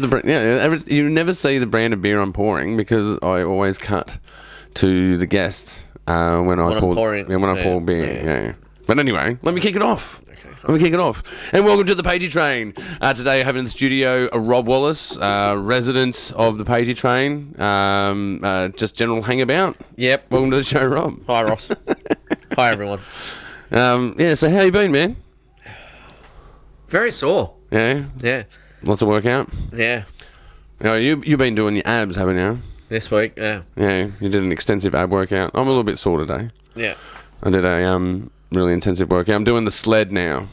You never see the brand of beer I'm pouring because I always cut to the guest when I pour beer. Yeah. But anyway, let me kick it off. And welcome to the Pagey Train. Today I have in the studio Rob Wallis, resident of the Pagey Train. Just general hangabout. Yep. Welcome to the show, Rob. Hi, Ross. Hi, everyone. So how you been, man? Very sore. Yeah? Yeah. Lots of workout? Yeah. You've been doing your abs, haven't you? This week, yeah. Yeah, you did an extensive ab workout. I'm a little bit sore today. Yeah. I did a really intensive workout. I'm doing the sled now.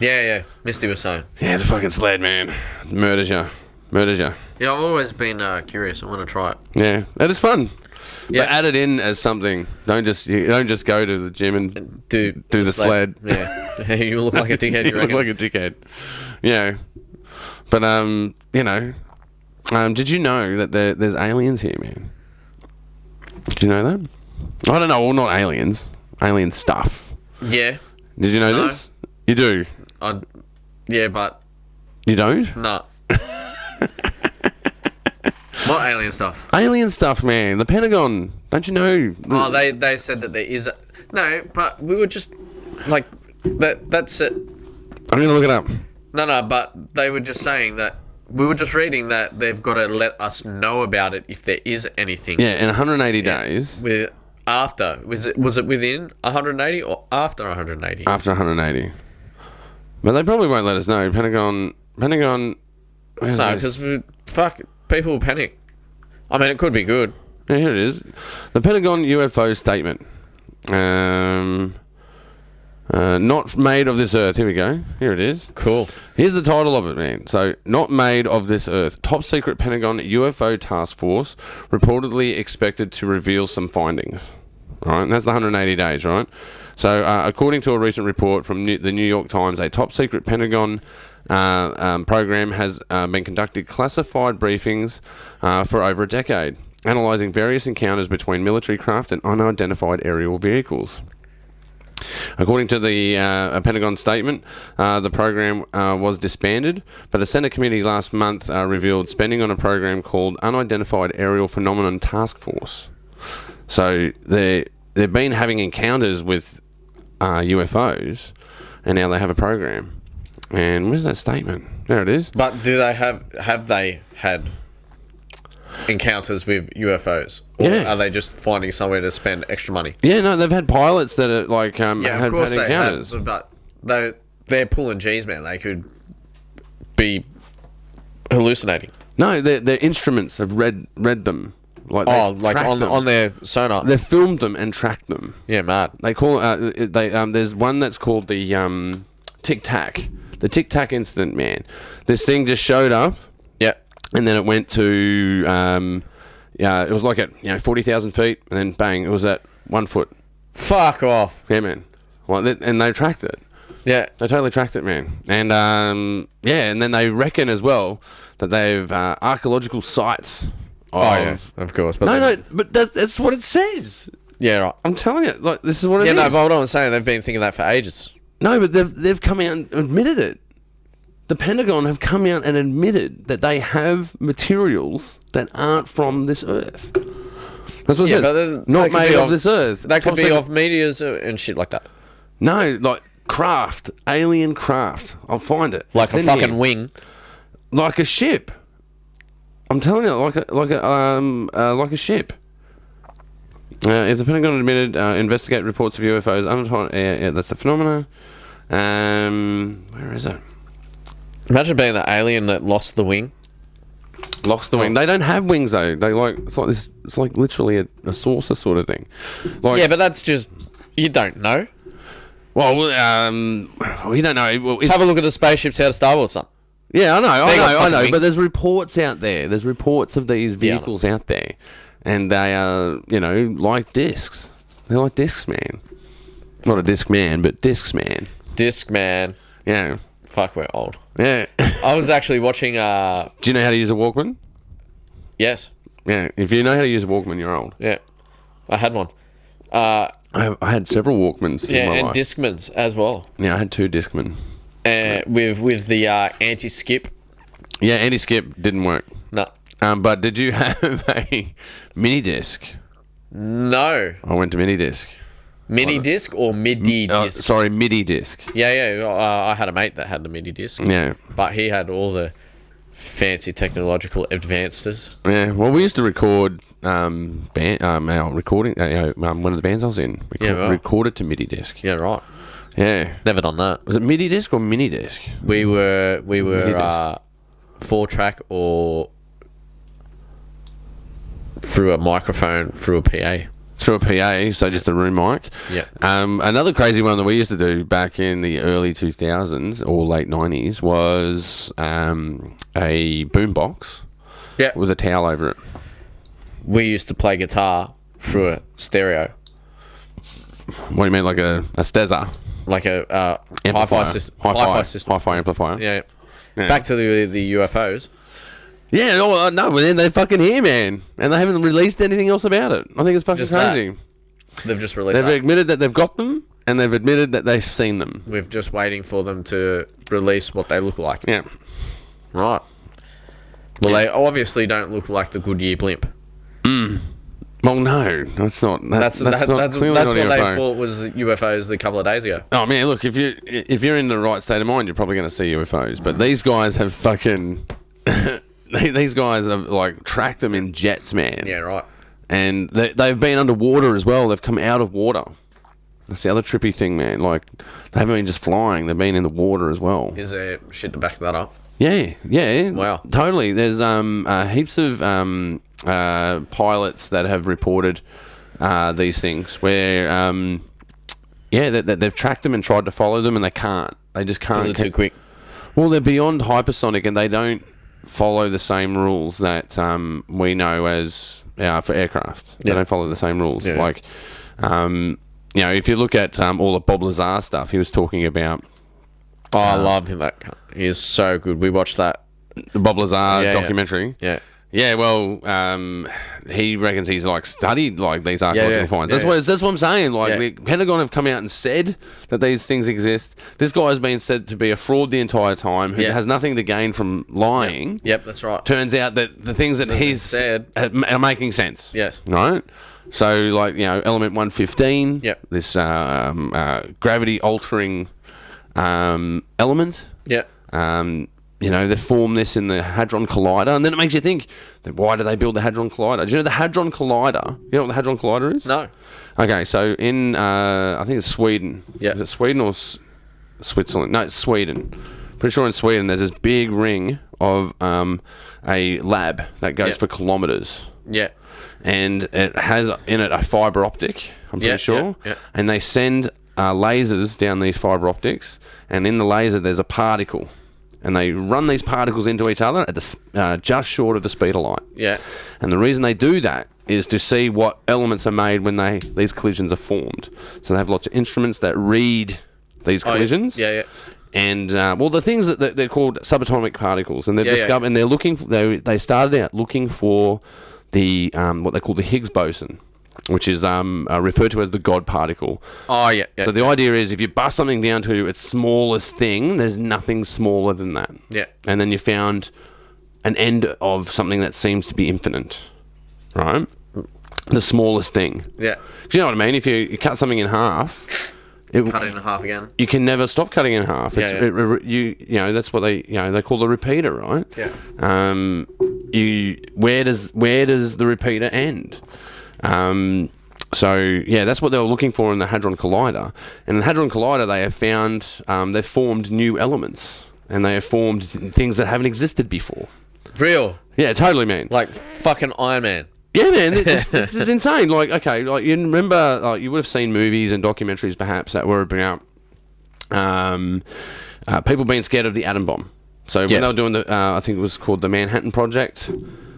Yeah. Misty was saying. Yeah, the fucking sled, man. Murders you. Yeah, I've always been curious. I want to try it. Yeah, that is fun. Yeah. But add it in as something. Don't just go to the gym and do the sled. Yeah. You look like a dickhead, You look like a dickhead. Yeah. But, did you know that there's aliens here, man? Did you know that? I don't know. Well, not aliens. Alien stuff. Yeah. Did you know No. this? You do? Yeah, but... You don't? No. What alien stuff? Alien stuff, man. The Pentagon. Don't you know? Oh, they said that there is... No, but we were just... Like, that's it. I'm going to look it up. No, but they were just saying that... We were just reading that they've got to let us know about it if there is anything. Yeah, in 180 days. Was it within 180 or after 180? After 180. But they probably won't let us know. Pentagon. No, because people will panic. I mean, it could be good. Yeah, here it is. The Pentagon UFO statement. Not made of this earth. Here we go. Here it is. Cool. Here's the title of it, man. So, not made of this earth. Top secret Pentagon UFO task force reportedly expected to reveal some findings. Right, and that's the 180 days, right? So, according to a recent report from the New York Times, a top secret Pentagon program has been conducting classified briefings for over a decade, analysing various encounters between military craft and unidentified aerial vehicles. According to the Pentagon statement, the program was disbanded, but a Senate committee last month revealed spending on a program called Unidentified Aerial Phenomenon Task Force. So they've been having encounters with UFOs, and now they have a program. And where's that statement? There it is. But do they have they had encounters with UFOs? Or are they just finding somewhere to spend extra money? Yeah, no, they've had pilots that are like of course had encounters. they have, but they're pulling G's, man. They could be hallucinating. No, their instruments have read them. Like on their sonar. They've filmed them and tracked them. Yeah, mad. They call there's one that's called the Tic Tac. The Tic Tac incident, man. This thing just showed up. Yeah. And then it went to it was like at 40,000 feet, and then bang, it was at 1 foot. Fuck off. Yeah, man. And they tracked it. Yeah. They totally tracked it, man. And and then they reckon as well that they've archaeological sites. Of course. But but that's what it says. Yeah, right. I'm telling you, like, this is what it is. Yeah, no, but what I'm saying, they've been thinking that for ages. No, but they've come out and admitted it. The Pentagon have come out and admitted that they have materials that aren't from this earth. That's what it says. But not made of this earth. That could be of meteors and shit like that. No, like craft, alien craft. I'll find it. Like a fucking wing. Like a ship. I'm telling you, like a ship. If the Pentagon admitted, investigate reports of UFOs. Yeah, that's the phenomena. Where is it? Imagine being the alien that lost the wing. Lost the wing. They don't have wings though. They it's like this. It's like literally a saucer sort of thing. Like, yeah, but that's just you don't know. Well, you don't know. Well, have a look at the spaceships out of Star Wars, son. Yeah, I know. Wings. But there's reports out there. There's reports of these vehicles out there, and they are, like discs. They're like discs, man. Not a disc man, but discs, man. Disc man. Yeah. Fuck, we're old. Yeah. I was actually watching... Do you know how to use a Walkman? Yes. Yeah. If you know how to use a Walkman, you're old. Yeah. I had one. I had several Walkmans in my life. Discmans as well. Yeah, I had 2 Discmen. With the anti-skip Yeah, anti-skip didn't work. No. But did you have a mini disc? No. I went to mini disc. Mini disc or MIDI disc? Sorry, MIDI disc. Yeah. I had a mate that had the MIDI disc. Yeah. But he had all the fancy technological advances. Yeah. Well, we used to record our recording. One of the bands I was in. Recorded to MIDI disc. Yeah, right. Yeah. Never done that. Was it MIDI disc or mini disc? We were 4-track or through a microphone through a PA. Through a PA, so just a room mic. Yeah. Another crazy one that we used to do back in the early 2000s or late 90s was a boombox. Yeah. With a towel over it. We used to play guitar through a stereo. What do you mean, like a Steza? Like a hi-fi system. Hi-fi amplifier. Yeah. Back to the UFOs. Yeah, no, but then they're fucking here, man. And they haven't released anything else about it. I think it's fucking crazy. They've just released They've admitted that they've got them, and they've admitted that they've seen them. We're just waiting for them to release what they look like. Yeah. Right. Well, they obviously don't look like the Goodyear blimp. Well, no, that's not. That's what clearly they not a UFO. thought was UFOs a couple of days ago. Oh man, look, if you're in the right state of mind, you're probably going to see UFOs. But these guys have fucking. These guys have like tracked them in jets, man. Yeah, right. And they've been underwater as well. They've come out of water. That's the other trippy thing, man. Like they haven't been just flying; they've been in the water as well. Is there shit to back that up? Yeah. Wow. Totally. There's heaps of pilots that have reported these things where that they've tracked them and tried to follow them and they can't. They just can't. Because they're too quick. Well, they're beyond hypersonic and they don't follow the same rules that we know as for aircraft. They don't follow the same rules. Yeah. Like, if you look at all the Bob Lazar stuff, he was talking about. Oh, I love him. He is so good. We watched that. The Bob Lazar documentary. Yeah. Yeah, well, he reckons he's like studied like these archaeological finds. That's what I'm saying. Like the Pentagon have come out and said that these things exist. This guy has been said to be a fraud the entire time, who has nothing to gain from lying. Yep, that's right. Turns out that the things that he's said are making sense. Yes. Right. So, like element 115. Yep. This gravity altering element. Yep. They form this in the Hadron Collider, and then it makes you think, why do they build the Hadron Collider? Do you know the Hadron Collider? You know what the Hadron Collider is? No. Okay, so in, I think it's Sweden. Yeah. Is it Sweden or Switzerland? No, it's Sweden. Pretty sure in Sweden there's this big ring of a lab that goes for kilometres. Yeah. And it has in it a fibre optic, I'm pretty sure. Yeah. And they send lasers down these fibre optics, and in the laser there's a particle. And they run these particles into each other at the just short of the speed of light. Yeah. And the reason they do that is to see what elements are made when these collisions are formed. So they have lots of instruments that read these collisions. Yeah. And the things that they're called subatomic particles, and they've discovered, and they're looking. They started out looking for the what they call the Higgs boson, which is referred to as the God particle. Oh, yeah. So the idea is if you bust something down to its smallest thing, there's nothing smaller than that. Yeah. And then you found an end of something that seems to be infinite, right? The smallest thing. Yeah. Do you know what I mean? If you cut something in half... Cut it in half again. You can never stop cutting in half. That's what they call the repeater, right? Yeah. Where does the repeater end? That's what they were looking for in the Hadron Collider. And in the Hadron Collider, they have found they've formed new elements, and they have formed things that haven't existed before. Real? Yeah, totally, man. Like fucking Iron Man. Yeah, man, this is insane. Like, okay, like you remember, you would have seen movies and documentaries, perhaps, that were about people being scared of the atom bomb. So when they were doing I think it was called the Manhattan Project.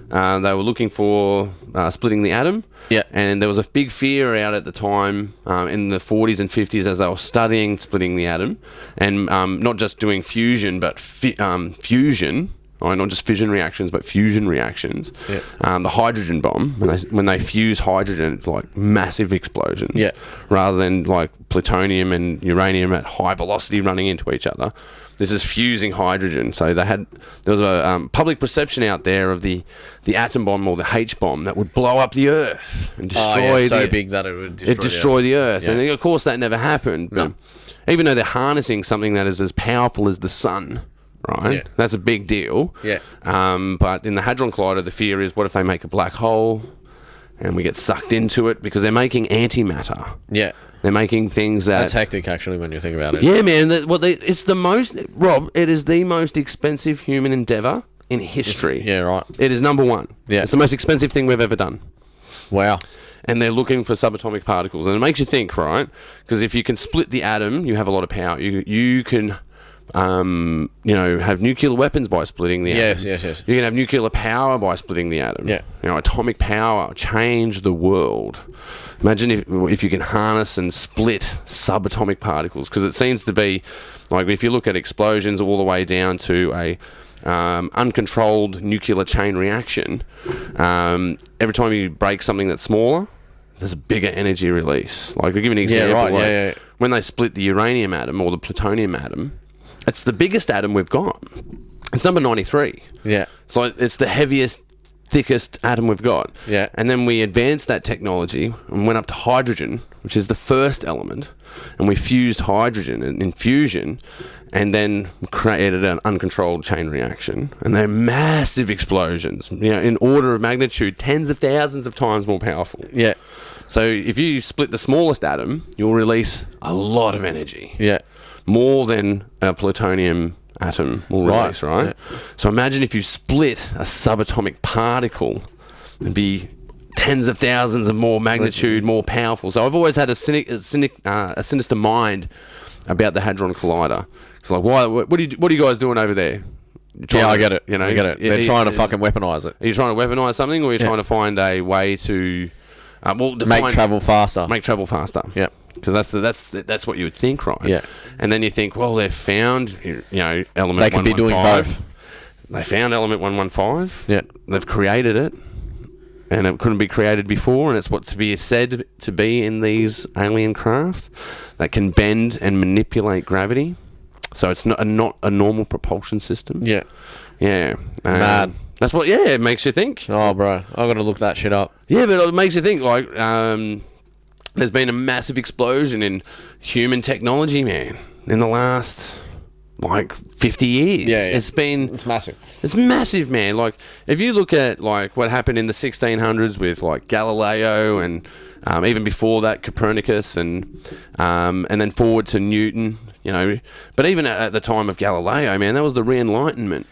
They were looking for splitting the atom. Yeah. And there was a big fear out at the time in the 40s and 50s as they were studying splitting the atom, and not just doing fusion, but fusion. Not just fission reactions, but fusion reactions. Yeah. The hydrogen bomb, when they fuse hydrogen, it's like massive explosions. Yeah. Rather than like plutonium and uranium at high velocity running into each other. This is fusing hydrogen. So there was a public perception out there of the atom bomb or the H bomb that would blow up the Earth and destroy so big that it would destroy the Earth. Yeah. And of course that never happened. But even though they're harnessing something that is as powerful as the sun, right? Yeah. That's a big deal. Yeah. But in the Hadron Collider, the fear is, what if they make a black hole and we get sucked into it, because they're making antimatter. Yeah. They're making things That's hectic, actually, when you think about it. Yeah, man. It's the most... Rob, it is the most expensive human endeavour in history. Yeah, right. It is number one. Yeah. It's the most expensive thing we've ever done. Wow. And they're looking for subatomic particles. And it makes you think, right? Because if you can split the atom, you have a lot of power. You can... have nuclear weapons by splitting the atom. Yes. You can have nuclear power by splitting the atom. Yeah. Atomic power, change the world. Imagine if you can harness and split subatomic particles, because it seems to be, like, if you look at explosions all the way down to a uncontrolled nuclear chain reaction, every time you break something that's smaller, there's a bigger energy release. Like, I'll give you an example. Yeah, right. Like, when they split the uranium atom or the plutonium atom, it's the biggest atom we've got. It's number 93. Yeah. So it's the heaviest, thickest atom we've got. Yeah. And then we advanced that technology and went up to hydrogen, which is the first element, and we fused hydrogen in fusion, and then created an uncontrolled chain reaction. And they're massive explosions, in order of magnitude, tens of thousands of times more powerful. Yeah. So if you split the smallest atom, you'll release a lot of energy. Yeah. More than a plutonium atom will release, right? Yeah. So imagine if you split a subatomic particle, it'd be tens of thousands of more magnitude, more powerful. So I've always had a sinister mind about the Hadron Collider. It's like, what are you guys doing over there? I get it. I get it. They're trying to fucking weaponize it. Are you trying to weaponize something, or are you trying to find a way to make travel faster? Make travel faster. Yeah. Because that's what you would think, right? Yeah. And then you think, well, they've found element 115. They could be doing both. They found element 115. Yeah. They've created it, and it couldn't be created before, and it's what to be said to be in these alien craft that can bend and manipulate gravity. So it's not a normal propulsion system. Yeah. Yeah. Mad. That's what. Yeah, it makes you think. Oh, bro, I got to look that shit up. Yeah, but it makes you think. Like, there's been a massive explosion in human technology, man, in the last, 50 years. Yeah. It's massive. It's massive, man. Like, if you look at, what happened in the 1600s with, Galileo and even before that, Copernicus and then forward to Newton, But even at the time of Galileo, man, that was the Re-Enlightenment.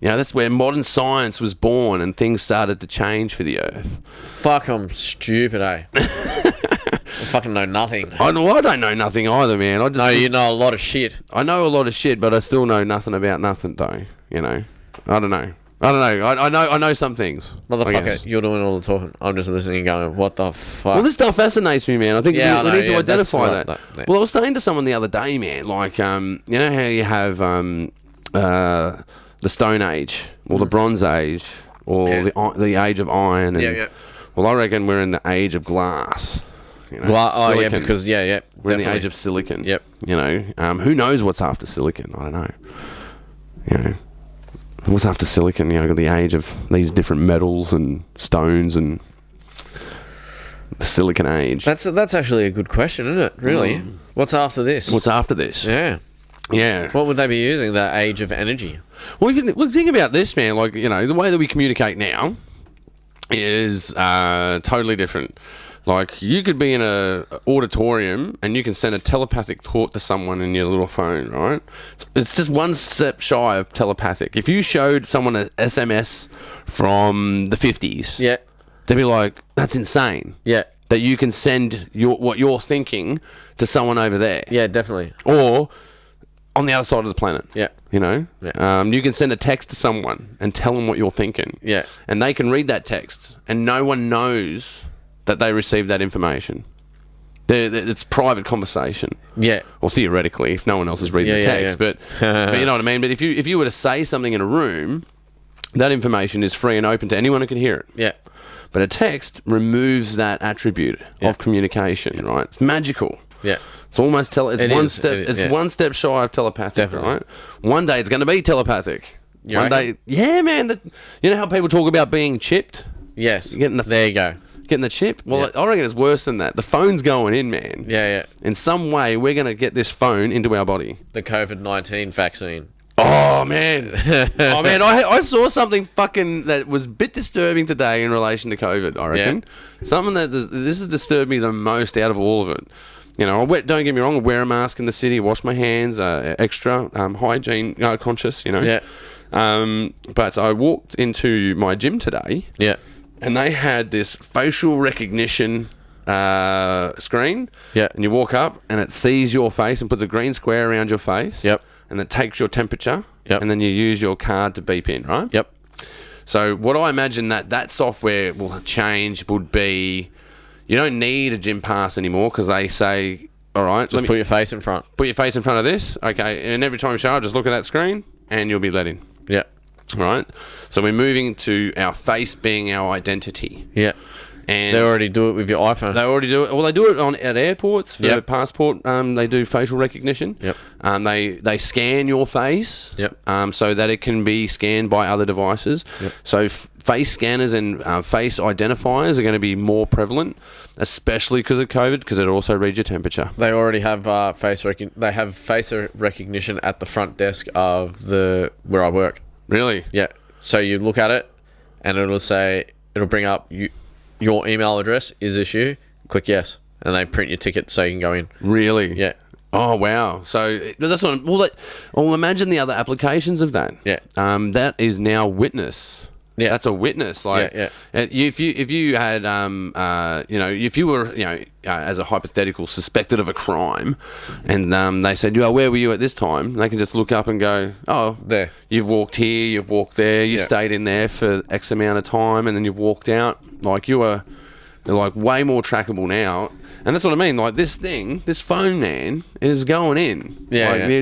That's where modern science was born and things started to change for the Earth. Fuck, I'm stupid, eh? I fucking know nothing. I don't know nothing either, man. You know a lot of shit. I know a lot of shit, but I still know nothing about nothing, though. I don't know. I know some things. Motherfucker, you're doing all the talking. I'm just listening and going, what the fuck? Well, this stuff fascinates me, man. I think we need to identify that. Yeah. Well, I was saying to someone the other day, man, you know how you have the Stone Age, or the Bronze Age, or the Age of Iron. And, well, I reckon we're in the Age of glass. Silicon. Because we're definitely in the age of silicon. Yep. Who knows what's after silicon? I don't know. What's after silicon? The age of these different metals and stones and the silicon age. That's actually a good question, isn't it? Really? What's after this? What's after this? Yeah. Yeah. What would they be using? The age of energy. Well, think about this, man. The way that we communicate now is totally different. You could be in a auditorium and you can send a telepathic thought to someone in your little phone, right? It's just one step shy of telepathic. If you showed someone an SMS from the 50s, they'd be like, that's insane. Yeah. That you can send what you're thinking to someone over there. Yeah, definitely. Or on the other side of the planet. Yeah. Yeah. You can send a text to someone and tell them what you're thinking. Yeah. And they can read that text and no one knows that they received that information. It's private conversation. Yeah. Well, theoretically, if no one else is reading the text. Yeah. But you know what I mean? But if you were to say something in a room, that information is free and open to anyone who can hear it. Yeah. But a text removes that attribute of communication, right? It's magical. Yeah. It's almost It's It one is. step. It- It's yeah. one step shy of telepathic, Definitely. right? One day it's going to be telepathic. You One reckon? day, yeah, man. You know how people talk about being chipped, Yes. getting the- there you go. getting the chip. Well, Yeah. I reckon it's worse than that. The phone's going in, man. Yeah, yeah. In some way, we're going to get this phone into our body. The COVID-19 vaccine. Oh man, oh man! I saw something fucking that was a bit disturbing today in relation to COVID. I reckon something that this has disturbed me the most out of all of it. You know, don't get me wrong. I wear a mask in the city, wash my hands, extra hygiene conscious. You know, but I walked into my gym today, and they had this facial recognition screen. And you walk up, and it sees your face and puts a green square around your face. And it takes your temperature, and then you use your card to beep in, right? So what I imagine that software will change would be, you don't need a gym pass anymore because they say, all right, Just put your face in front. Put your face in front of this, okay, and every time you show up, just look at that screen, and you'll be let in. Right? So we're moving to our face being our identity. And they already do it with your iPhone. They already do it. Well, they do it at airports for passport. They do facial recognition. They scan your face. So that it can be scanned by other devices. So face scanners and face identifiers are going to be more prevalent, especially because of COVID, because it also reads your temperature. They already have They have face recognition at the front desk of where I work. Really? Yeah. So you look at it, and it'll bring up your email address is issue. Click yes, and they print your ticket so you can go in. Really? Yeah. Oh wow! So that's not well. Imagine the other applications of that. That is now witness. That's a witness. If you had if you were as a hypothetical suspected of a crime, and they said, where were you at this time? They can just look up and go, oh, there. You've walked here, you've walked there, you stayed in there for X amount of time, and then you've walked out. Like they're like way more trackable now. And that's what I mean. Like this phone, man, is going in.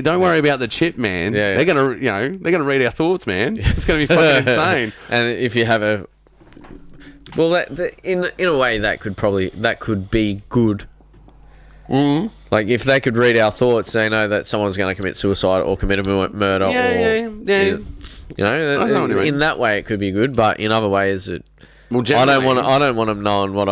Don't worry about the chip, man. They're gonna read our thoughts, man. It's gonna be fucking insane. And if you have in a way that could be good. Like if they could read our thoughts, they know that someone's going to commit suicide or commit a murder. In that way it could be good, but in other ways it. Well, I don't want them knowing what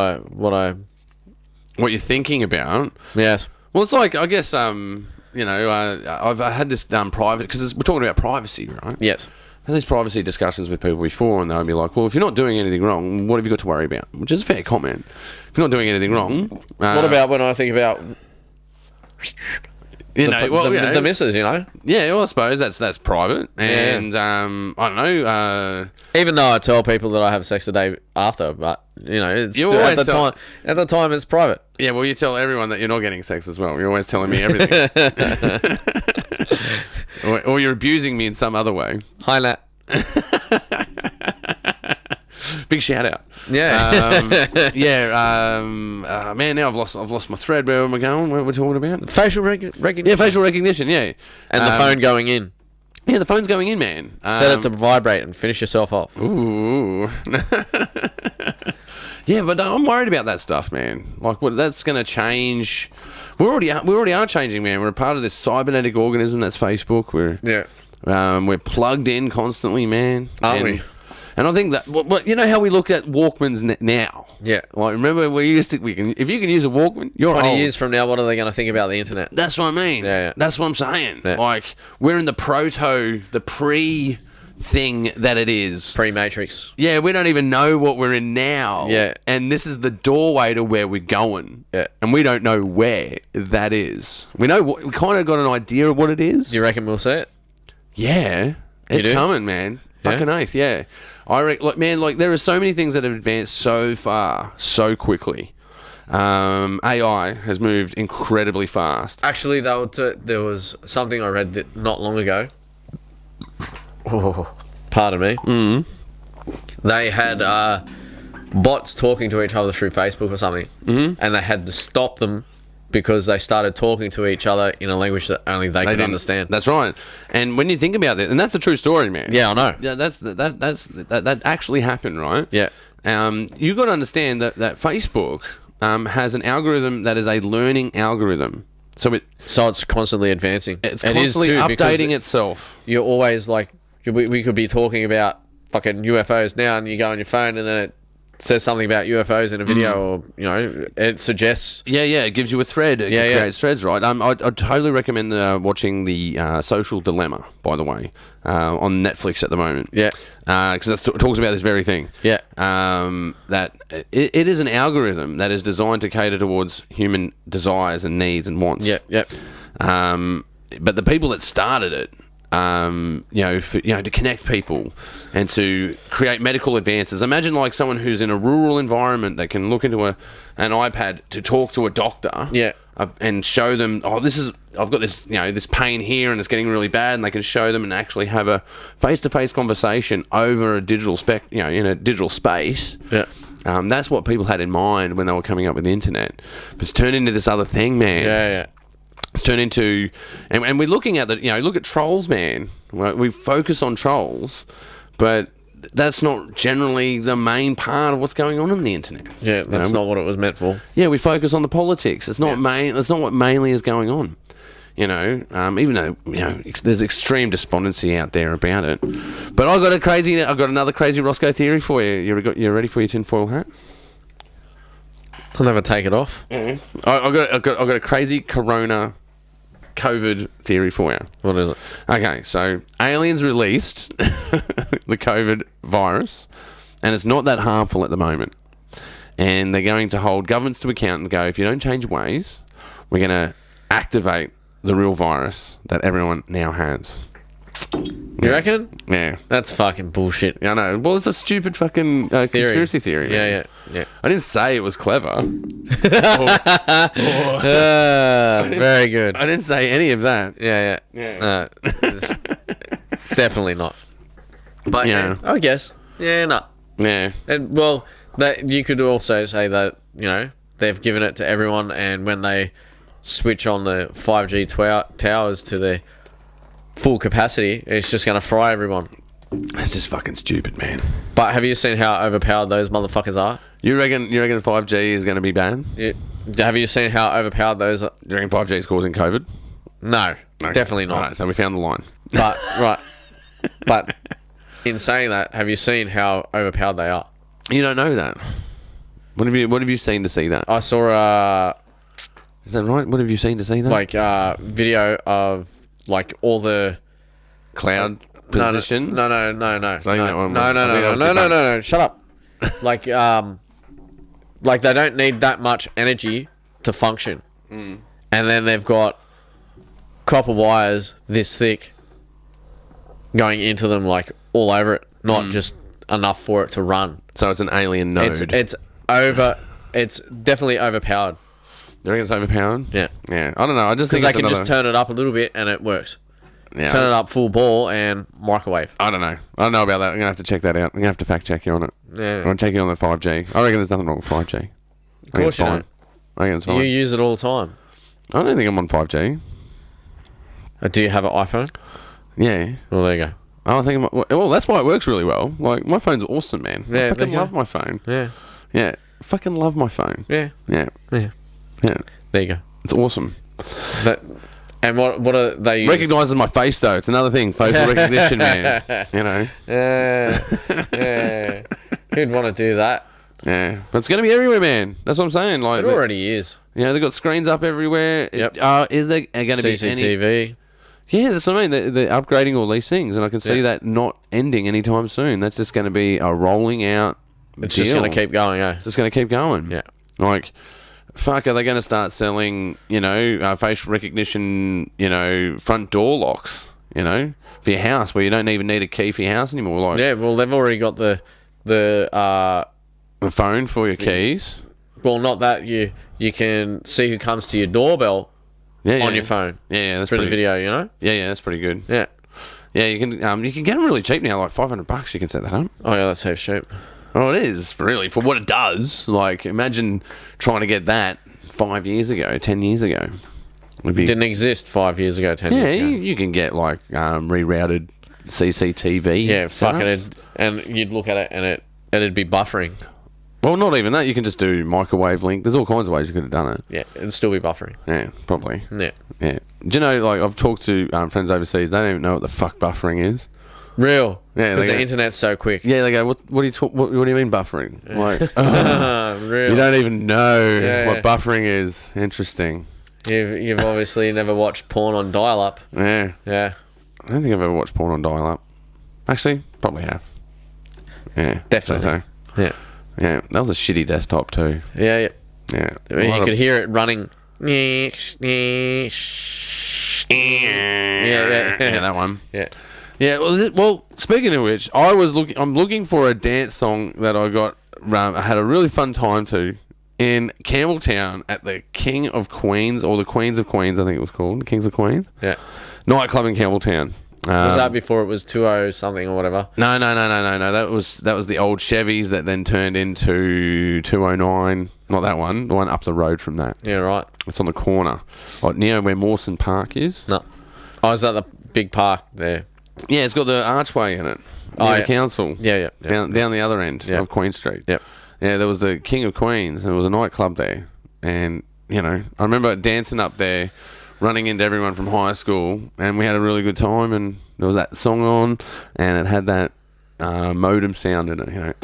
you're thinking about. Yes. Well, it's like, I guess, I've had this private, because we're talking about privacy, right? Yes. I've had these privacy discussions with people before, and they'll be like, well, if you're not doing anything wrong, what have you got to worry about? Which is a fair comment. If you're not doing anything wrong... what about when I think about... the missus, Yeah, well, I suppose that's private. And, I don't know... even though I tell people that I have sex the day after, but, it's you still, at the time it's private. Yeah, well, you tell everyone that you're not getting sex as well. You're always telling me everything. or you're abusing me in some other way. Hi, Nat. Big shout out. Man, now I've lost my thread. Where am I going? What are we talking about? Facial recognition. Yeah, facial recognition, yeah. And the phone going in. Yeah, the phone's going in, man. Set it to vibrate and finish yourself off. Ooh. Yeah, but I'm worried about that stuff, man. Like, that's going to change. We already are changing, man. We're a part of this cybernetic organism that's Facebook. We're plugged in constantly, man. Aren't we? And I think that, but you know how we look at Walkmans now? Yeah. Like, remember if you can use a Walkman, you're 20 old. years from now, what are they going to think about the internet? That's what I mean. Yeah. That's what I'm saying. Yeah. Like, we're in the pre-thing that it is. Pre-Matrix. Yeah, we don't even know what we're in now. Yeah. And this is the doorway to where we're going. Yeah. And we don't know where that is. We kind of got an idea of what it is. Do you reckon we'll see it? Yeah. It's do? coming, man. Fucking oath, yeah. There are so many things that have advanced so far, so quickly. AI has moved incredibly fast. Actually, there was something I read that not long ago. Oh, pardon me. They had bots talking to each other through Facebook or something, and they had to stop them because they started talking to each other in a language that only they could understand. That's right. And when you think about that, and that's a true story, man. Yeah, I know. Yeah, that actually happened, right? Yeah. You got to understand that Facebook has an algorithm that is a learning algorithm. So it's constantly advancing. It's constantly updating itself. You're always like, we could be talking about fucking UFOs now, and you go on your phone, and then it says something about UFOs in a video, or it suggests. Yeah, it gives you a thread. It creates threads, right? I'd totally recommend watching the Social Dilemma, by the way, on Netflix at the moment. Yeah, because it talks about this very thing. Yeah, that it is an algorithm that is designed to cater towards human desires and needs and wants. Yeah, yeah. But the people that started it, to connect people and to create medical advances. Imagine like someone who's in a rural environment that can look into an iPad to talk to a doctor, and show them, I've got this, this pain here and it's getting really bad, and they can show them and actually have a face-to-face conversation over a digital in a digital space. Yeah. That's what people had in mind when they were coming up with the internet. But it's turned into this other thing, man. Yeah. It's turned into, and we're looking at look at trolls, man. We focus on trolls, but that's not generally the main part of what's going on the internet. Yeah, that's not what it was meant for. Yeah, we focus on the politics. It's not That's not what mainly is going on. Even though there's extreme despondency out there about it. But I've got another crazy Roscoe theory for you. You ready for your tinfoil hat? I'll never take it off. Yeah. I've got a crazy Corona COVID theory for you. What is it? Okay, so aliens released the COVID virus, and it's not that harmful at the moment. And they're going to hold governments to account and go, if you don't change ways, we're going to activate the real virus that everyone now has. You reckon? Yeah. That's fucking bullshit. Yeah, I know. Well, it's a stupid fucking conspiracy theory. Yeah. I didn't say it was clever. Very good. I didn't say any of that. Yeah. Definitely not. But yeah, I guess. Yeah, no. Yeah. And, well, that you could also say that, they've given it to everyone, and when they switch on the 5G towers to their full capacity, it's just going to fry everyone. That's just fucking stupid, man. But have you seen how overpowered those motherfuckers are? You reckon 5G is going to be banned? Have you seen how overpowered those are? Do you reckon 5G is causing COVID? No, definitely not. Right, so we found the line. But in saying that, have you seen how overpowered they are? You don't know that. What have you seen to see that? I saw Is that right? What have you seen to see that? Like video of like all the cloud positions. No. Shut up. Like they don't need that much energy to function, and then they've got copper wires this thick going into them, like all over it, not just enough for it to run. So it's an alien node. It's definitely overpowered. You reckon it's overpowered? Yeah. I don't know. I just think because they can just turn it up a little bit and it works. Yeah. Turn it up full ball and microwave. I don't know about that. I'm gonna have to check that out. I'm gonna have to fact check you on it. Yeah. I'm gonna take you on the 5G. I reckon there's nothing wrong with 5G. Of course you don't. I reckon it's fine. You use it all the time. I don't think I'm on 5G. Do you have an iPhone? Yeah. Well, there you go. I think that's why it works really well. Like, my phone's awesome, man. Yeah, I fucking love my phone. Yeah. Fucking love my phone. Yeah. There you go. It's awesome. And what are they? Recognizes my face though. It's another thing. Facial recognition, man. Yeah. Who'd want to do that? Yeah, but it's going to be everywhere, man. That's what I'm saying. Like, it already is. They've got screens up everywhere. Yep. Is there going to be CCTV? Yeah, that's what I mean. They're upgrading all these things, and I can see that not ending anytime soon. That's just going to be a rolling out. It's just going to keep going, It's just going to keep going. Yeah. Like, fuck, are they going to start selling, facial recognition, front door locks, for your house, where you don't even need a key for your house anymore? Like, yeah, well, they've already got the phone for your keys. Well, not that you can see who comes to your doorbell on your phone. Yeah, that's through pretty the video, Yeah, that's pretty good. Yeah. Yeah, you can get them really cheap now, like $500. You can set that up. Oh yeah, that's so cheap. Oh, it is really for what it does. Like, imagine trying to get that 5 years ago, 10 years ago. It didn't exist 5 years ago, 10 years ago. Yeah, you can get like rerouted CCTV. Yeah, fucking it, and you'd look at it and it'd be buffering. Well, not even that. You can just do microwave link. There's all kinds of ways you could have done it. Yeah, it'd still be buffering. Yeah, probably. Yeah. Yeah. Do you know, like, I've talked to friends overseas. They don't even know what the fuck buffering is. Real. Yeah, Because they the go- internet's so quick. Yeah, they go, what do you what do you mean buffering? Like, Real. you don't even know Yeah, what yeah. buffering is. Interesting. You've obviously never watched porn on dial-up. Yeah. Yeah. I don't think I've ever watched porn on dial-up. Actually, probably have. Yeah. Definitely. So. Yeah. Yeah. That was a shitty desktop too. Yeah, Yeah. I mean, you could hear it running. Yeah, Yeah, that one. Yeah. Yeah, well, speaking of which, I'm looking for a dance song that I had a really fun time to in Campbelltown at the King of Queens, or the Queens of Queens, I think it was called, the Kings of Queens Yeah. nightclub in Campbelltown. Was that before it was 20 something or whatever? No. That was the old Chevys that then turned into 209. Not that one. The one up the road from that. Yeah, right. It's on the corner, like near where Mawson Park is. No. Oh, is that the big park there? Yeah, it's got the archway in it. Oh, Near yeah. the council. Yeah. Down the other end Yeah. of Queen Street. Yep. Yeah, there was the King of Queens. There was a nightclub there, and I remember dancing up there, running into everyone from high school, and we had a really good time. And there was that song on, and it had that modem sound in it. That.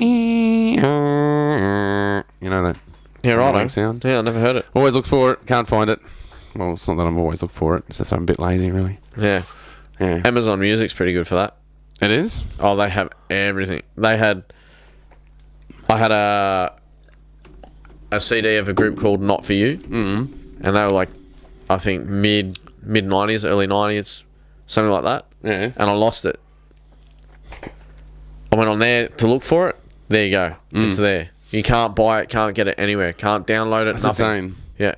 Yeah, modem right. sound. Yeah, I never heard it. Always look for it. Can't find it. Well, it's not that I'm always looking for it. It's just I'm a bit lazy, really. Yeah. Yeah. Amazon Music's pretty good for that. It is. Oh, they have everything. I had a CD of a group called Not For You. Mm-hmm. And they were like, I think mid 90s, early 90s, something like that. Yeah. And I lost it. I went on there to look for it. There you go. It's there. You can't buy it, can't get it anywhere, can't download it, That's nothing. insane. Yeah.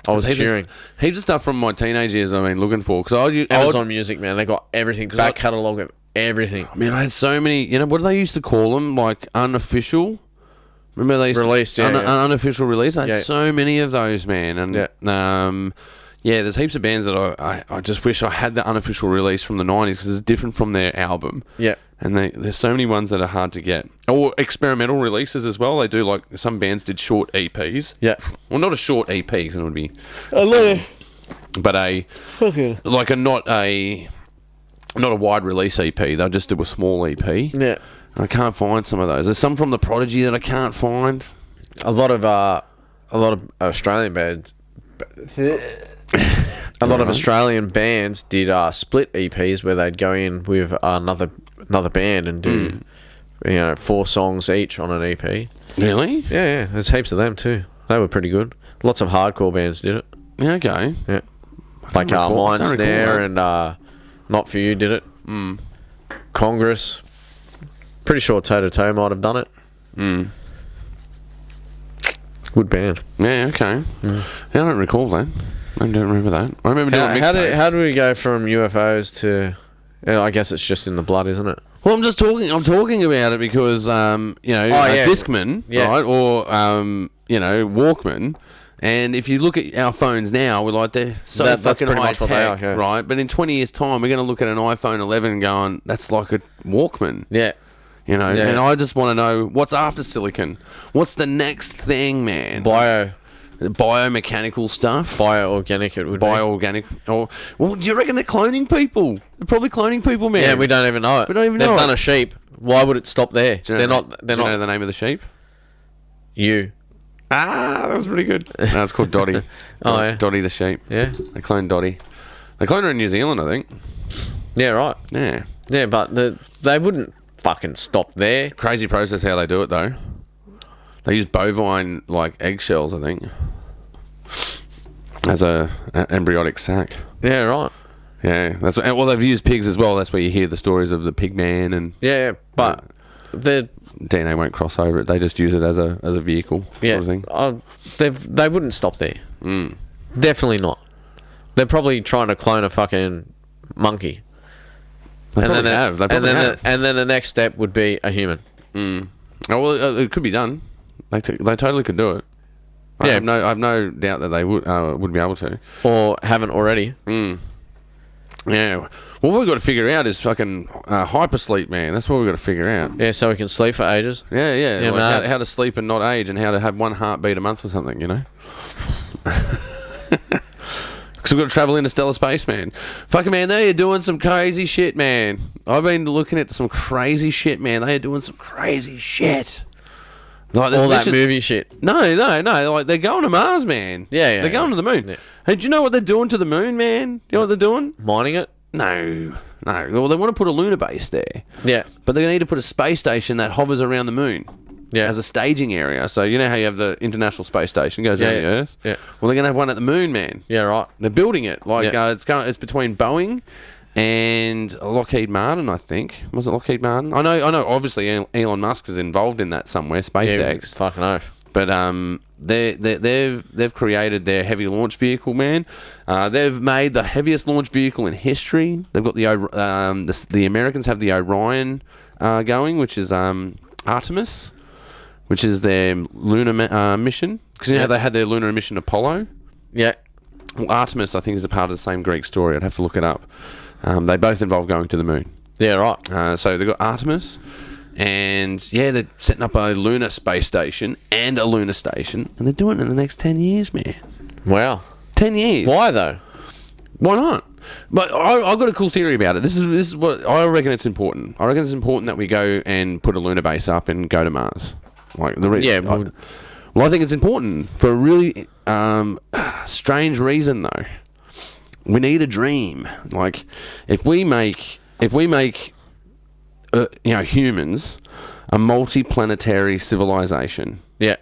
I was cheering. Heaps of stuff from my teenage years I've been looking for. Because Amazon Music, man, they got everything. Back catalogue of everything. I mean, I had so many. What do they used to call them? Like unofficial. Remember they used Released, yeah, An unofficial release. I had so many of those, man. And there's heaps of bands that I just wish I had the unofficial release from the 90s because it's different from their album. Yeah. And there's so many ones that are hard to get. Or experimental releases as well. They do, like, some bands did short EPs. Yeah. Well, not a short EP because it would be... Not a wide release EP. They'll just do a small EP. Yeah. I can't find some of those. There's some from the Prodigy that I can't find. A lot of Australian bands. A lot of Australian bands did split EPs where they'd go in with another band and do 4 songs each on an EP. Really? Yeah. There's heaps of them too. They were pretty good. Lots of hardcore bands did it. Yeah, okay. Yeah. Like Mind Snare and Not For You did it. Congress. Pretty sure Toe to Toe might have done it. Good band. Yeah, okay. Yeah, I don't recall that. I don't remember that. I remember doing mixtapes. How do we go from UFOs to... I guess it's just in the blood, isn't it? Well, I'm talking about it because, Discman, right, or, Walkman, and if you look at our phones now, we're like, they're so That's fucking pretty high much what they tech, are, yeah. right? But in 20 years' time, we're going to look at an iPhone 11 and going, that's like a Walkman. Yeah. And I just want to know, what's after silicon? What's the next thing, man? Biomechanical stuff? Bioorganic it would be. Bioorganic. Well, do you reckon they're cloning people? They're probably cloning people, man. Yeah, we don't even know it. They've done a sheep. Why would it stop there? Do you know the name of the sheep? You. Ah, that was pretty good. No, it's called Dotty. Oh, yeah. Dotty the sheep. Yeah. They cloned Dotty. They cloned her in New Zealand, I think. Yeah, right. Yeah. Yeah, but they wouldn't fucking stop there. Crazy process how they do it, though. They use bovine, like, eggshells, I think, as an embryonic sac. Yeah, right. Yeah. Well, they've used pigs as well. That's where you hear the stories of the pig man and... Yeah, but the DNA won't cross over it. They just use it as a vehicle. Yeah, sort of thing. They wouldn't stop there. Definitely not. They're probably trying to clone a fucking monkey. They probably have. And then the next step would be a human. Oh, well, it could be done. They totally could do it. I have no doubt that they would be able to. Or haven't already. Yeah. What we've got to figure out is fucking hypersleep, man. That's what we've got to figure out. Yeah, so we can sleep for ages. Yeah. Yeah, Like how to sleep and not age, and how to have 1 heartbeat a month or something, you know? Because we've got to travel into stellar space, man. Fucking, man, they are doing some crazy shit, man. I've been looking at some crazy shit, man. They are doing some crazy shit. Like, All that movie shit. No. Like, they're going to Mars, man. Yeah. They're going to the moon. Yeah. Hey, do you know what they're doing to the moon, man? You know what they're doing? Mining it? No. Well, they want to put a lunar base there. Yeah. But they need to put a space station that hovers around the moon. Yeah. As a staging area. So, you know how you have the International Space Station goes around the Earth? Yeah. Well, they're going to have one at the moon, man. Yeah, right. They're building it. Like, Yeah. it's between Boeing and Lockheed Martin, I think. Was it Lockheed Martin? I know. Obviously, Elon Musk is involved in that somewhere. SpaceX. Yeah, fucking oath. But they've created their heavy launch vehicle, man. They've made the heaviest launch vehicle in history. They've got the Americans have the Orion going, which is Artemis, which is their lunar mission. Because you know they had their lunar mission Apollo. Yeah. Well, Artemis, I think, is a part of the same Greek story. I'd have to look it up. They both involve going to the moon. Yeah, right. So they've got Artemis, and they're setting up a lunar space station and a lunar station, and they're doing it in the next 10 years, man. Wow. 10 years. Why, though? Why not? But I've got a cool theory about it. This is what I reckon. It's important. I reckon it's important that we go and put a lunar base up and go to Mars. Like the reason. Yeah. Well, I think it's important for a really strange reason, though. We need a dream. Like, if we make humans a multi-planetary civilization, Yeah.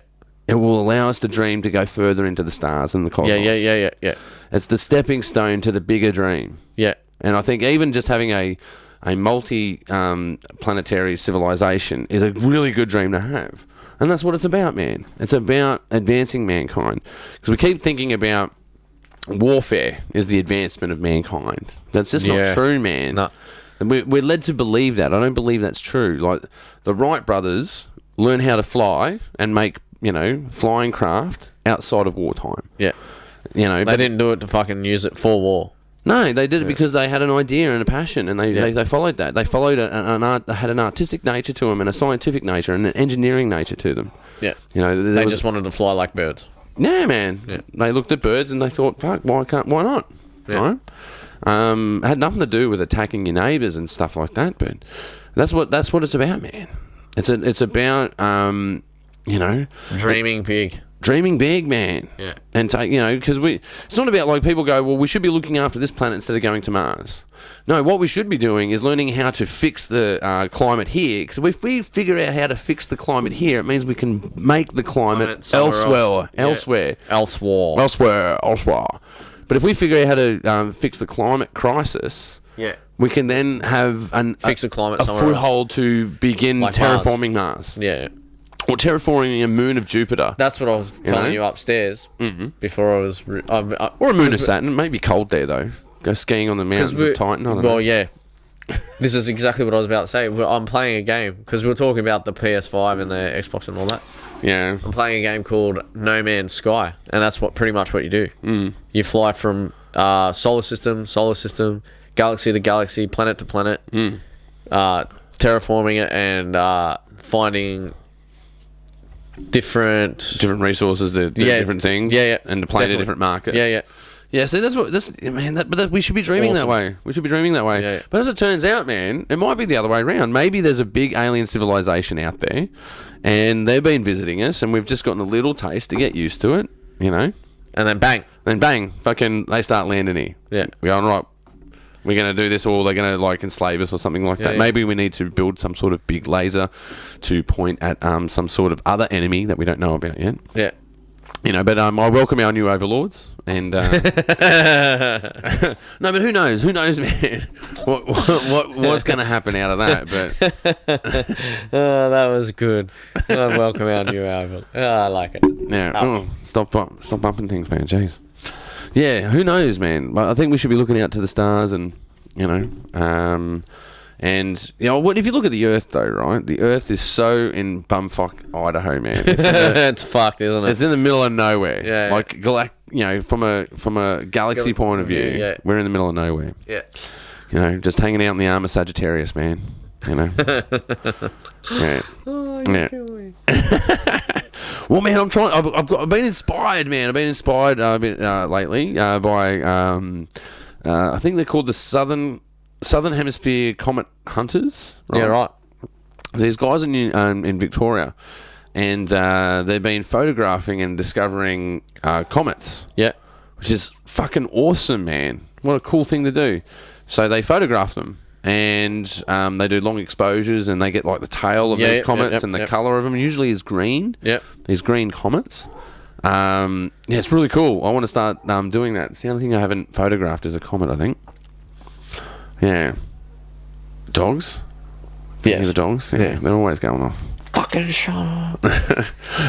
it will allow us to dream to go further into the stars and the cosmos. Yeah. It's the stepping stone to the bigger dream. Yeah. And I think even just having a multi-planetary civilization is a really good dream to have. And that's what it's about, man. It's about advancing mankind. Because we keep thinking about warfare is the advancement of mankind. That's just not true, man. No. And we're led to believe that. I don't believe that's true. Like, the Wright brothers learn how to fly and make, flying craft outside of wartime. Yeah. They didn't do it to fucking use it for war. No, they did it because they had an idea and a passion, and they followed that. They followed they had an artistic nature to them, and a scientific nature, and an engineering nature to them. Yeah. They just wanted to fly like birds. Yeah, man. Yeah. They looked at birds and they thought, "Fuck, why not?" Yeah. Right? It had nothing to do with attacking your neighbours and stuff like that, but that's what it's about, man. It's about Dreaming big. Dreaming big, man. Yeah. And because it's not about like people go, well, we should be looking after this planet instead of going to Mars. No, what we should be doing is learning how to fix the climate here. Because if we figure out how to fix the climate here, it means we can make the climate elsewhere. But if we figure out how to fix the climate crisis, we can then have Fix the climate a somewhere else. foothold to begin Like terraforming Mars. Yeah. Or terraforming a moon of Jupiter. That's what I was telling you upstairs before I was... Or a moon of Saturn. It may be cold there, though. Go skiing on the mountains of Titan. I don't know. Yeah. This is exactly what I was about to say. I'm playing a game, because we were talking about the PS5 and the Xbox and all that. Yeah. I'm playing a game called No Man's Sky, and that's pretty much what you do. You fly from solar system, galaxy to galaxy, planet to planet, terraforming it and finding different resources to do different things. And to play to different markets. Yeah, see, we should be dreaming that way. We should be dreaming that way. Yeah. But as it turns out, man, it might be the other way around. Maybe there's a big alien civilization out there, and they've been visiting us, and we've just gotten a little taste to get used to it, And then bang. fucking, they start landing here. Yeah. We're going, right, we're going to do this, or they're going to, like, enslave us or something like that. Yeah. Maybe we need to build some sort of big laser to point at some sort of other enemy that we don't know about yet. Yeah. But I welcome our new overlords, and no, but who knows? Who knows, man? What's going to happen out of that? But that was good. I welcome our new album. I like it. Yeah, stop bumping things, man. Jeez. Yeah, who knows, man? But I think we should be looking out to the stars, and and if you look at the Earth, though, right? The Earth is so in bumfuck Idaho, man. It's fucked, isn't it? It's in the middle of nowhere. Yeah. Like from a galaxy point of view, yeah. we're in the middle of nowhere. Yeah. Just hanging out in the arm of Sagittarius, man. Yeah. Oh, Yeah. me. Well, man, I've been inspired, man. I've been inspired lately by I think they're called the Southern Hemisphere Comet Hunters. Right? Yeah, right. These guys in Victoria, and they've been photographing and discovering comets. Yeah. Which is fucking awesome, man. What a cool thing to do. So they photograph them, and they do long exposures, and they get like the tail of these comets, and the colour of them usually is green. Yep. These green comets. It's really cool. I want to start doing that. It's the only thing I haven't photographed is a comet, I think. Yeah. Dogs? Yes. The dogs? Yeah. They're always going off. Fucking shut up.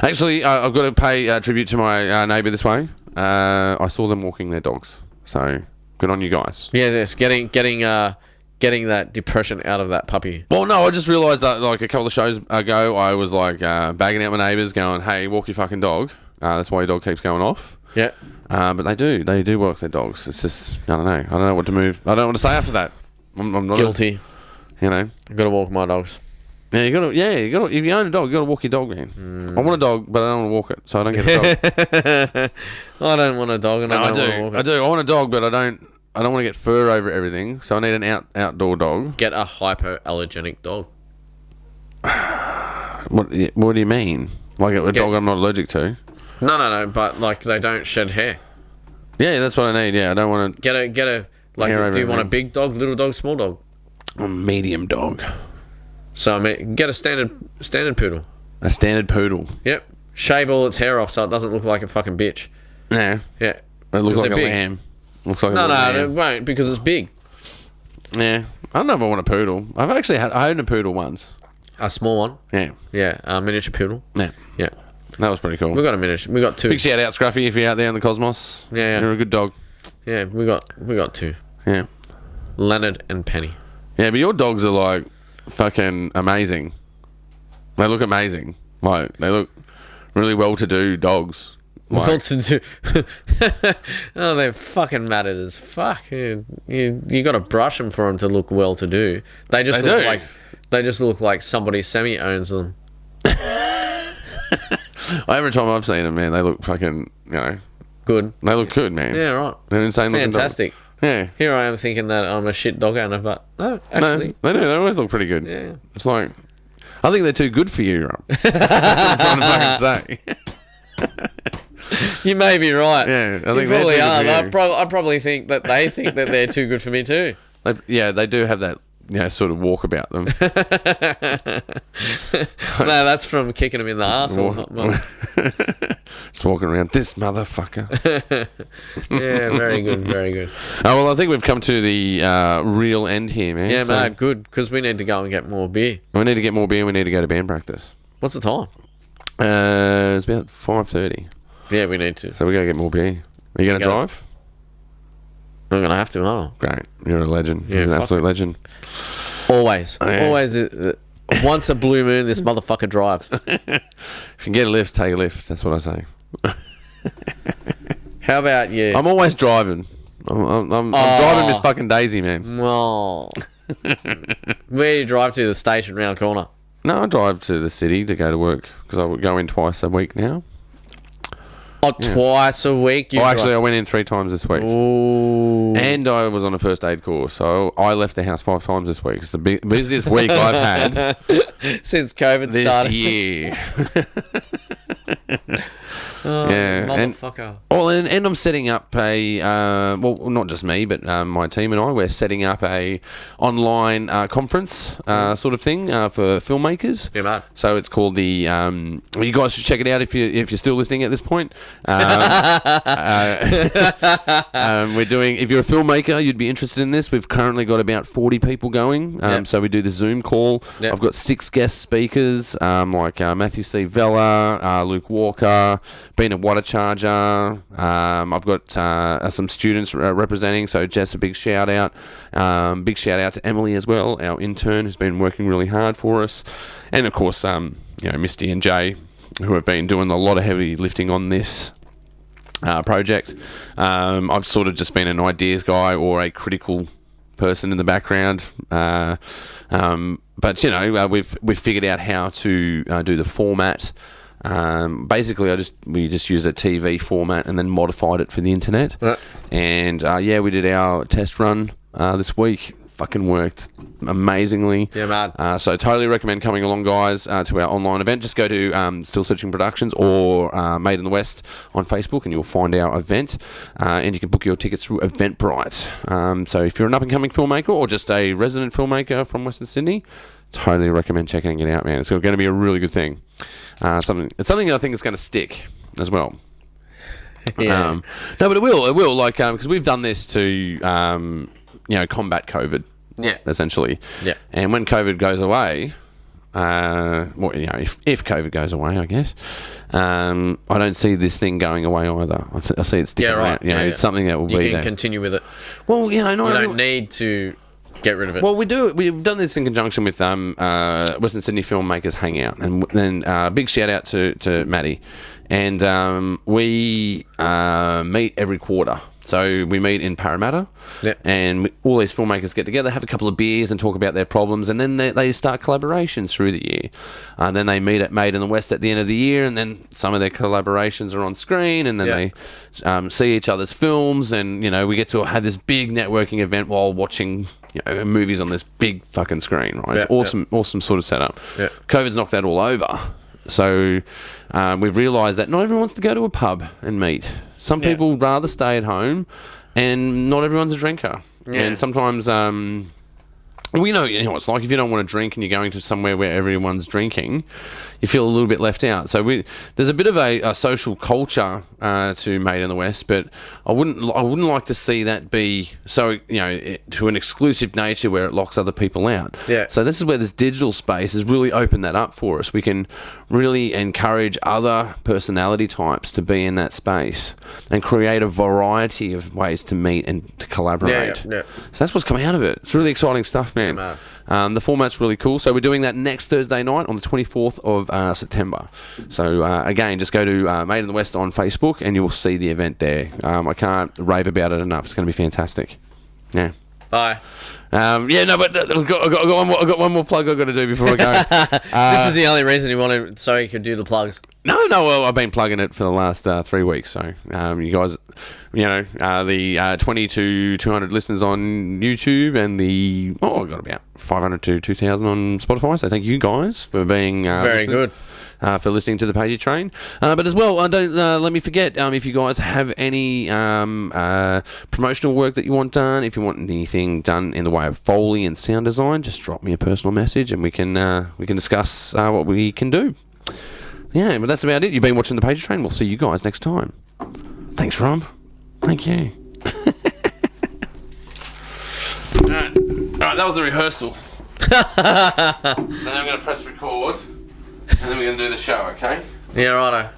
Actually, I've got to pay tribute to my neighbour this way. I saw them walking their dogs. So, good on you guys. Yeah, yes. Getting that depression out of that puppy. Well, no, I just realised that like a couple of shows ago, I was like bagging out my neighbours going, hey, walk your fucking dog. That's why your dog keeps going off. Yeah. But they do walk their dogs. It's just, I don't know what to move. I don't know what to say after that. I'm not guilty. I've got to walk my dogs. Yeah, you gotta. If you own a dog, you gotta walk your dog, man. I want a dog, but I don't want to walk it, so I don't get a dog. I don't want a dog, and I don't want to walk it. I do. I want a dog, but I don't want to get fur over everything, so I need an outdoor dog. Get a hypoallergenic dog. What do you mean? Like a dog I'm not allergic to? No, but like they don't shed hair. Yeah, that's what I need. Yeah, I don't want to get a like. Do you want a big dog, little dog, small dog? A medium dog. So I mean, get a standard poodle. A standard poodle. Yep. Shave all its hair off so it doesn't look like a fucking bitch. Yeah. Yeah. It looks like a lamb. Looks like no, it won't because it's big. Yeah. I don't know if I want a poodle. I owned a poodle once. A small one. Yeah. Yeah. A miniature poodle. Yeah. Yeah. That was pretty cool. We got a miniature. We got two. Big shout out, Scruffy, if you're out there in the cosmos. Yeah. You're a good dog. Yeah. We got two. Yeah. Leonard and Penny. Yeah, but your dogs are like fucking amazing. They look amazing. Like they look really well-to-do dogs. Like, Well-to-do. Oh, they're fucking matted as fuck. You got to brush them for them to look well-to-do. They just look like somebody semi-owns them. Every time I've seen them, man, they look fucking good. They look good, man. Yeah, right. They're insane. Fantastic. Yeah. Here I am thinking that I'm a shit dog owner, but no, actually. No, they do. They always look pretty good. Yeah. It's like, I think they're too good for you, Rob. That's what I'm trying to fucking say. You may be right. Yeah, I think you probably are. I probably think that they think that they're too good for me too. They do have that sort of walk about them. No, that's from kicking them in the arse or something. Just walking around, this motherfucker. Yeah, very good, very good. Well, I think we've come to the real end here, man. Yeah, mate, good, because we need to go and get more beer. We need to get more beer, we need to go to band practice. What's the time? It's about 5:30. Yeah, we need to. So we gotta get more beer. Are you gonna drive? I'm gonna have to, huh? Great. You're a legend. Yeah, You're an absolute legend. Always. Oh, yeah. Always. Once a blue moon, this motherfucker drives. If you can get a lift, take a lift. That's what I say. How about you? I'm always driving. I'm driving Miss fucking Daisy, man. Well, where do you drive to? The station round the corner? No, I drive to the city to go to work because I would go in twice a week now. Oh, yeah. Twice a week? Actually, I went in 3 times this week. Ooh. And I was on a first aid course, so I left the house 5 times this week. It's the busiest week I've had since COVID this started. year. Oh, yeah, motherfucker. And I'm setting up a not just me, but my team and I. We're setting up a online conference sort of thing for filmmakers. Yeah, mate. So it's called the. You guys should check it out if you're still listening at this point. We're doing. If you're a filmmaker, you'd be interested in this. We've currently got about 40 people going. So we do the Zoom call. Yep. I've got 6 guest speakers, like Matthew C. Vella, Luke Walker. Been a water charger. I've got some students representing, so Jess, a big shout out. Big shout out to Emily as well, our intern, who's been working really hard for us, and of course, Misty and Jay, who have been doing a lot of heavy lifting on this. project. I've sort of just been an ideas guy or a critical person in the background. But we've figured out how to do the format. Basically, we just use a TV format and then modified it for the internet. Right. And we did our test run this week. Fucking worked amazingly. Yeah, man. So totally recommend coming along, guys, to our online event. Just go to Still Searching Productions or Made in the West on Facebook, and you'll find our event. And you can book your tickets through Eventbrite. So if you're an up-and-coming filmmaker or just a resident filmmaker from Western Sydney, totally recommend checking it out, man. It's going to be a really good thing. It's something I think is going to stick as well. Yeah. No, but it will, like, because we've done this to combat COVID. Yeah. Essentially. Yeah. And when COVID goes away, if COVID goes away, I guess, I don't see this thing going away either. I see it sticking around. It's something that will be there. You can continue with it. Well, you don't need to get rid of it. Well, we've done this in conjunction with Western Sydney Filmmakers Hangout, and then big shout out to Maddie. And we meet every quarter. So we meet in Parramatta, and all these filmmakers get together, have a couple of beers and talk about their problems, and then they start collaborations through the year. And then they meet at Made in the West at the end of the year, and then some of their collaborations are on screen, and then they see each other's films, and we get to have this big networking event while watching movies on this big fucking screen, right? It's awesome sort of setup. Yeah. COVID's knocked that all over. So we've realised that not everyone wants to go to a pub and meet. Some people rather stay at home, and not everyone's a drinker. Yeah. And sometimes, you know what it's like if you don't want to drink and you're going to somewhere where everyone's drinking, you feel a little bit left out. So there's a bit of a social culture to Made in the West, but I wouldn't like to see that be so to an exclusive nature where it locks other people out. Yeah. So this is where this digital space has really opened that up for us. We can really encourage other personality types to be in that space and create a variety of ways to meet and to collaborate. Yeah. So that's what's coming out of it. It's really exciting stuff, man. The format's really cool. So we're doing that next Thursday night on the 24th of September. So again, just go to Made in the West on Facebook and you'll see the event there. I can't rave about it enough. It's going to be fantastic. Yeah. Bye. But I've got one more plug I've got to do before I go. This is the only reason you wanted, so you could do the plugs. No, well, I've been plugging it for the last 3 weeks. So you guys, the 20 to 200 listeners on YouTube and I've got about 500 to 2,000 on Spotify. So thank you guys for being very good. For listening to the Pagey Train. But as well, don't let me forget, if you guys have any promotional work that you want done, if you want anything done in the way of Foley and sound design, just drop me a personal message and we can discuss what we can do. Yeah, but that's about it. You've been watching the Pagey Train. We'll see you guys next time. Thanks, Rob. Thank you. All right, that was the rehearsal. So now I'm going to press record. And then we're going to do the show, okay? Yeah, righto.